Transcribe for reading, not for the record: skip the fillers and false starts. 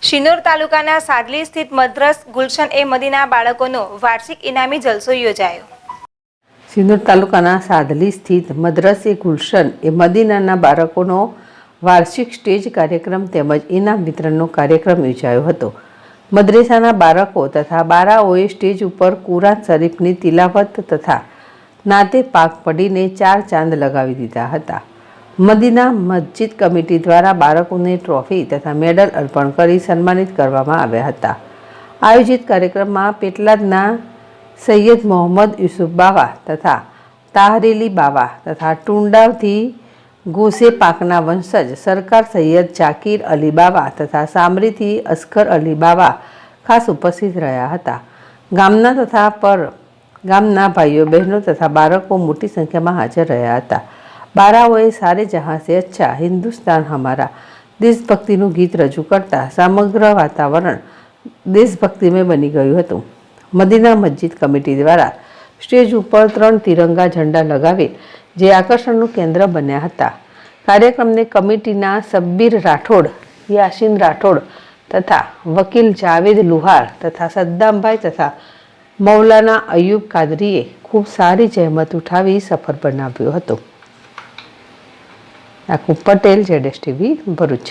શિનોર તાલુકાના સાદલી સ્થિત મદ્રસ ગુલશન એ મદીના બાળકોનો વાર્ષિક ઇનામી જલસો યોજાયો। શિનોર તાલુકાના સાદલી સ્થિત મદ્રસ ગુલશન એ મદીનાના બાળકોનો વાર્ષિક સ્ટેજ કાર્યક્રમ તેમજ ઇનામ વિતરણનો કાર્યક્રમ યોજાયો હતો। મદ્રેસાના બાળકો તથા બારાઓએ સ્ટેજ ઉપર કુરાન શરીફની તિલાવત તથા નાતે પાક પડીને 4 ચાંદ લગાવી દીધા હતા। મદીના મસ્જિદ કમિટી દ્વારા બાળકોને ટ્રોફી તથા મેડલ અર્પણ કરી સન્માનિત કરવામાં આવ્યા હતા। આયોજિત કાર્યક્રમમાં પેટલાદના સૈયદ મોહમ્મદ યુસુફ બાવા તથા તાહરેલી બાવા તથા ટુંડાવથી ગોસે પાકના વંશજ સરકાર સૈયદ જાકીર અલી બાવા તથા સામરીથી અસ્કર અલી બાવા ખાસ ઉપસ્થિત રહ્યા હતા। ગામના તથા પર ગામના ભાઈઓ બહેનો તથા બાળકો મોટી સંખ્યામાં હાજર રહ્યા હતા। બારાઓએ સારે જહાં સે અચ્છા હિન્દુસ્તાન હમારા દેશભક્તિનું ગીત રજૂ કરતા સમગ્ર વાતાવરણ દેશભક્તિમય બની ગયું હતું। મદીના મસ્જિદ કમિટી દ્વારા સ્ટેજ ઉપર 3 તિરંગા ઝંડા લગાવી જે આકર્ષણનું કેન્દ્ર બન્યા હતા। કાર્યક્રમને કમિટીના સબ્બીર રાઠોડ, યાસીન રાઠોડ તથા વકીલ જાવેદ લુહાર તથા સદ્દામભાઈ તથા મૌલાના અયુબ કાદરીએ ખૂબ સારી જહેમત ઉઠાવી સફળ બનાવ્યો હતો। આકુ પટેલ, ZSTV, ભરૂચ।